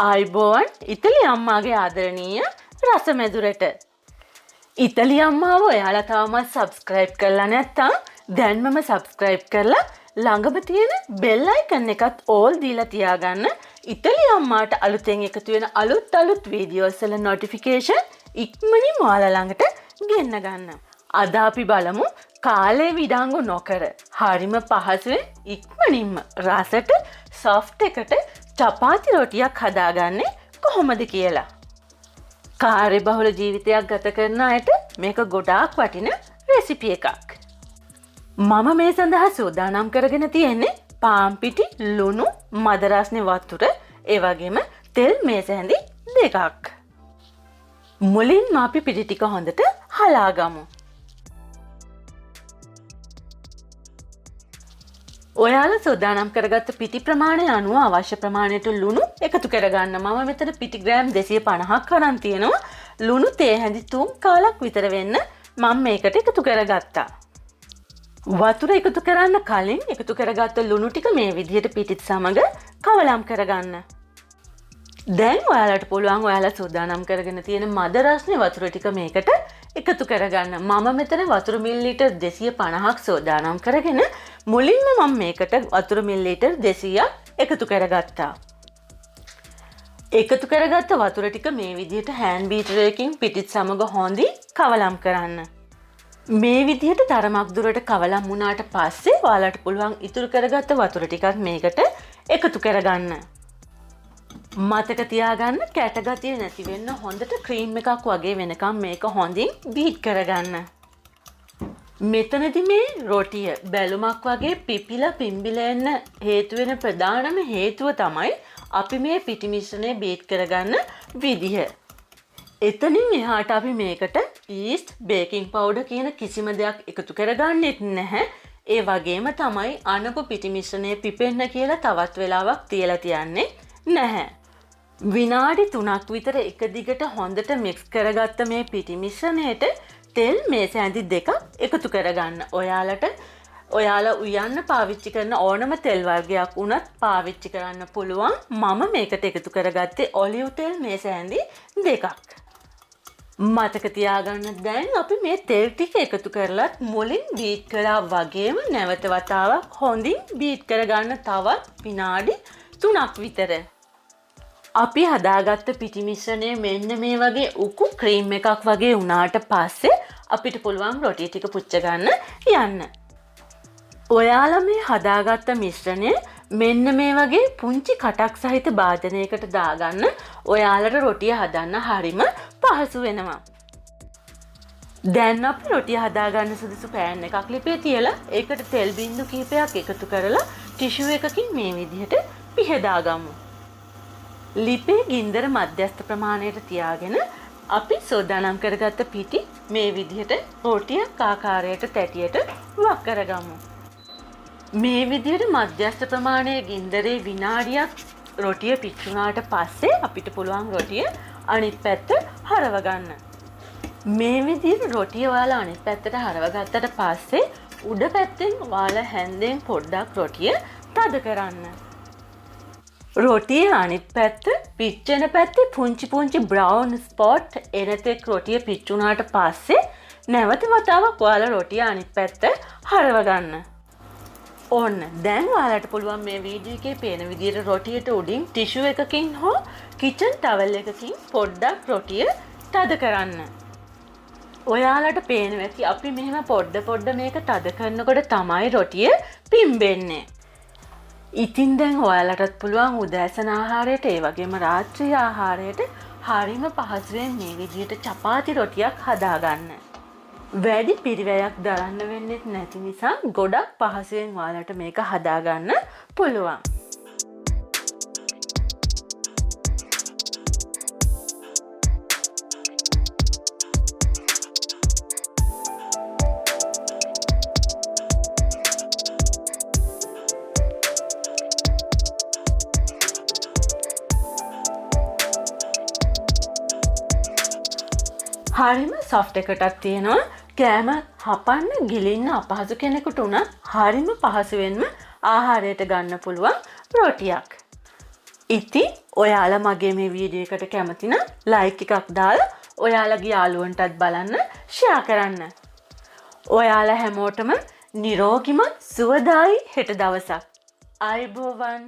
ආයිබෝවන් ඉතලි අම්මාගේ ආදරණීය රසමැදුරට. ඉතලි අම්මාව ඔයාලා තාමත් සබ්ස්ක්‍රයිබ් කරලා නැත්නම් දැන්මම සබ්ස්ක්‍රයිබ් කරලා ළඟම තියෙන බෙල් අයිකන් එකත් ඕල් දීලා තියාගන්න. ඉතලි අම්මාට අලුතෙන් එකතු වෙන අලුත් වීඩියෝස් වල නොටිෆිකේෂන් ඉක්මනින් ඔයාලා ළඟට ගෙන්න ගන්න. අද අපි බලමු කාලේ විඩංගු නොකර හරිම පහසුවෙන් ඉක්මනින්ම රසට සොෆ්ට් එකට චපාති රොටියක් හදාගන්නේ කොහොමද කියලා. කාර්යබහුල ජීවිතයක් ගත කරන අයට මේක ගොඩාක් වටින රෙසිපි එකක්. මම මේ සඳහා සූදානම් කරගෙන තියෙන්නේ පාන් පිටි, ලුණු, මද රස්නේ වතුර, ඒ වගේම තෙල් මේසැඳි දෙකක්. මුලින්ම අපි පිටි ටික හොඳට හලා ගමු. ඔයාලා සූදානම් කරගත්ත පිටි ප්‍රමාණය අනුව අවශ්‍ය ප්‍රමාණයට ලුණු එකතු කරගන්න. මම මෙතන පිටි ග්‍රෑම් 250ක් අරන් තියෙනවා. ලුණු තේ හැඳි 3 කාලක් විතර වෙන්න මම මේකට එකතු කරගත්තා. වතුර එකතු කරන්න කලින් එකතු කරගත්ත ලුණු ටික මේ විදිහට පිටිත් සමග කවලම් කරගන්න. දැන් ඔයාලට පුළුවන් ඔයාලා සූදානම් කරගෙන තියෙන මද රස්නේ වතුර ටික මේකට එකතු කරගන්න. මම මෙතන වතුර මිලිලීටර් 250ක් සූදානම් කරගෙන මුලින්ම මම මේකට වතුර මිලිලීටර් 200ක් එකතු කරගත්තා. එකතු කරගත්ත වතුර ටික මේ විදිහට හෑන්ඩ් බීටරයකින් පිටිත් සමග හොඳින් කවලම් කරන්න. මේ විදිහට තරමක් දුරට කවලම් වුණාට පස්සේ ඔයාලට පුළුවන් ඉතුරු කරගත්ත වතුර ටිකත් මේකට එකතු කරගන්න. මතක තියාගන්න කැට ගතිය නැති වෙන්න හොඳට ක්‍රීම් එකක් වගේ වෙනකම් මේක හොඳින් බීට් කරගන්න. මෙතනදි මේ රොටිය බැලුමක් වගේ පිම්බිලා එන්න හේතු වෙන ප්‍රධානම හේතුව තමයි අපි මේ පිටි මිශ්‍රණය බීට් කරගන්න විදිහ. එතනින් එහාට අපි මේකට ඊස්ට්, බේකින් පවුඩර් කියන කිසිම දෙයක් එකතු කරගන්නෙත් නැහැ. ඒ වගේම තමයි අනපු පිටි මිශ්‍රණය පිපෙන්න කියලා තවත් වෙලාවක් තියලා තියන්නේ නැහැ. විනාඩි 3ක් විතර එක දිගට හොඳට මික්ස් කරගත්ත මේ පිටි මිශ්‍රණයට තෙල් මේසැඳි දෙකක් එකතු කරගන්න. ඔයාලා උයන්න පාවිච්චි කරන ඕනම තෙල් වර්ගයක් වුණත් පාවිච්චි කරන්න පුළුවන්. මම මේකට එකතු කරගත්තේ ඔලිව් තෙල් මේසැඳි දෙකක්. මතක තියාගන්න දැන් අපි මේ තෙල් ටික එකතු කරලත් මුලින් බීට් කළා වගේම නැවත වතාවක් හොඳින් බීට් කරගන්න තවත් විනාඩි 3ක් විතර. අපි හදාගත්ත පිටි මිශ්‍රණය මෙන්න මේ වගේ උකු ක්‍රීම් එකක් වගේ වුණාට පස්සේ අපිට පුළුවන් රොටි ටික පුච්ච ගන්න යන්න. ඔයාලා මේ හදාගත්ත මිශ්‍රණය මෙන්න මේ වගේ පුංචි කටක් සහිත භාජනයකට දාගන්න. ඔයාලට රොටිය හදන්න හරිම පහසු වෙනවා. දැන් අපි රොටිය හදාගන්න සුදුසු පෑන් එකක් ලිපේ තියලා ඒකට තෙල් බිංදු කිහිපයක් එකතු කරලා ටිෂු එකකින් මේ විදිහට පිහදාගමු. ලිපේ ගින්දර මධ්‍යස්ථ ප්‍රමාණයට තියාගෙන අපි සෝදානම් කරගත්ත පිටි මේ විදිහට රොටියක් ආකාරයට තැටියට වක් කරගමු. මේ විදිහට මධ්‍යස්ථ ප්‍රමාණයේ ගින්දරේ විනාඩියක් රොටිය පිච්චුණාට පස්සේ අපිට පුළුවන් රොටිය අනිත් පැත්ත හරව ගන්න. මේ විදිහට රොටිය ඔයාලා අනිත් පැත්තට හරව ගත්තට පස්සේ උඩ පැත්තෙන් ඔයාලා හැන්දෙන් පොඩ්ඩක් රොටිය තද කරන්න. රොටිය අනිත් පැත්ත පිච්චෙන පැත්තේ පුංචි බ්‍රවුන් ස්පොට් එනතෙක් රොටිය පිච්චුණාට පස්සේ නැවත වතාවක් ඔයාලා රොටිය අනිත් පැත්ත හරව ගන්න. ඔන්න දැන් ඔයාලට පුළුවන් මේ වීඩියෝ එකේ පේන විදිහට රොටියට උඩින් ටිෂු එකකින් හෝ කිචන් ටවල් එකකින් පොඩ්ඩක් රොටිය තද කරන්න. ඔයාලට පේනවා ඇති අපි මෙහෙම පොඩ මේක තද කරනකොට තමයි රොටිය පිම්බෙන්නේ. ඉතින් දැන් ඔයාලටත් පුළුවන් උදෑසන ආහාරයට ඒ වගේම රාත්‍රී ආහාරයට හරිම පහසුවෙන් මේ විදිහට චපාති රොටියක් හදාගන්න. වැඩි පිරිවැයක් දරන්න වෙන්නේ නැති නිසා ගොඩක් පහසුවෙන් ඔයාලට මේක හදාගන්න පුළුවන්. හරිම සොෆ්ට් එකටක් තියෙනවා. කෑම හපන්න ගිලින්න අපහසු කෙනෙකුට උනත් හරිම පහසුවෙන්ම ආහාරයට ගන්න පුළුවන් රොටියක්. ඉතින් ඔයාලා මගේ මේ වීඩියෝ එකට කැමති නම් ලයික් එකක් දාලා ඔයාලගේ යාළුවන්ටත් බලන්න ෂෙයා කරන්න. ඔයාලා හැමෝටම නිරෝගිමත් සුවදායි හෙට දවසක්. ආයුබෝවන්.